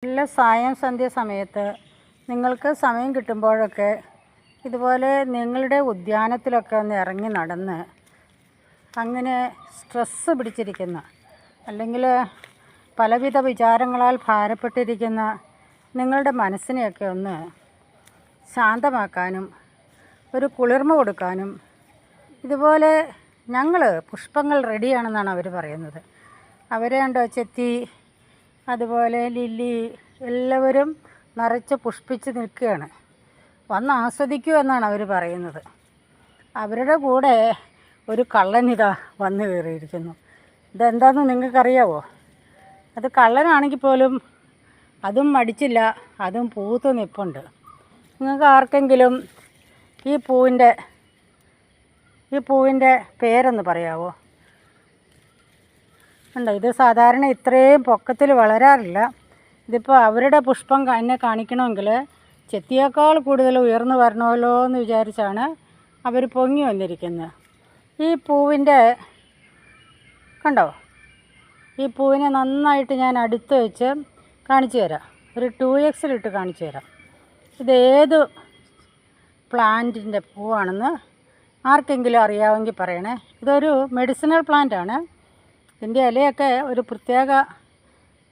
നല്ല സായം സന്ധ്യ സമയത്ത് നിങ്ങൾക്ക് സമയം കിട്ടുമ്പോഴൊക്കെ ഇതുപോലെ നിങ്ങളുടെ ഉദ്യാനത്തിലൊക്കെ ഒന്ന് ഇറങ്ങി നടന്ന് അങ്ങനെ സ്ട്രെസ്സ് പിടിച്ചിരിക്കുന്ന അല്ലെങ്കിൽ പലവിധ വിചാരങ്ങളാൽ ഭാരപ്പെട്ടിരിക്കുന്ന നിങ്ങളുടെ മനസ്സിനെയൊക്കെ ഒന്ന് ശാന്തമാക്കാനും ഒരു കുളിർമ കൊടുക്കാനും ഇതുപോലെ ഞങ്ങൾ പുഷ്പങ്ങൾ റെഡിയാണെന്നാണ് അവർ പറയുന്നത്. അവരെ കണ്ടോ, ചെത്തി അതുപോലെ ലില്ലി എല്ലാവരും നിറച്ച് പുഷ്പിച്ച് നിൽക്കുകയാണ്. വന്ന് ആസ്വദിക്കൂ എന്നാണ് അവർ പറയുന്നത്. അവരുടെ കൂടെ ഒരു കള്ളനിതാ വന്നു കയറിയിരിക്കുന്നു. ഇതെന്താണെന്ന് നിങ്ങൾക്കറിയാവോ? അത് കള്ളനാണെങ്കിൽ പോലും അതും മടിച്ചില്ല, അതും പൂത്ത് നിൽപ്പുണ്ട്. നിങ്ങൾക്ക് ആർക്കെങ്കിലും ഈ പൂവിൻ്റെ പേരൊന്ന് പറയാവോ? ഉണ്ടോ, ഇത് സാധാരണ ഇത്രയും പൊക്കത്തിൽ വളരാറില്ല. ഇതിപ്പോൾ അവരുടെ പുഷ്പം എന്നെ കാണിക്കണമെങ്കിൽ ചെത്തിയേക്കാൾ കൂടുതൽ ഉയർന്നു വരണമല്ലോ എന്ന് വിചാരിച്ചാണ് അവർ പൊങ്ങി വന്നിരിക്കുന്നത്. ഈ പൂവിൻ്റെ കണ്ടോ, ഈ പൂവിനെ നന്നായിട്ട് ഞാൻ അടുത്ത് വെച്ച് കാണിച്ചു തരാം. ഒരു 2x കാണിച്ചു തരാം. ഇതേത് പ്ലാന്റിൻ്റെ പൂവാണെന്ന് ആർക്കെങ്കിലും അറിയാമെങ്കിൽ പറയണേ. ഇതൊരു മെഡിസിനൽ പ്ലാന്റാണ്. ഇതിൻ്റെ ഇലയൊക്കെ ഒരു പ്രത്യേക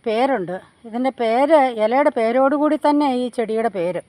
പേരുണ്ട്. ഇതിൻ്റെ പേര്, ഇലയുടെ പേരോടുകൂടി തന്നെ ഈ ചെടിയുടെ പേര്.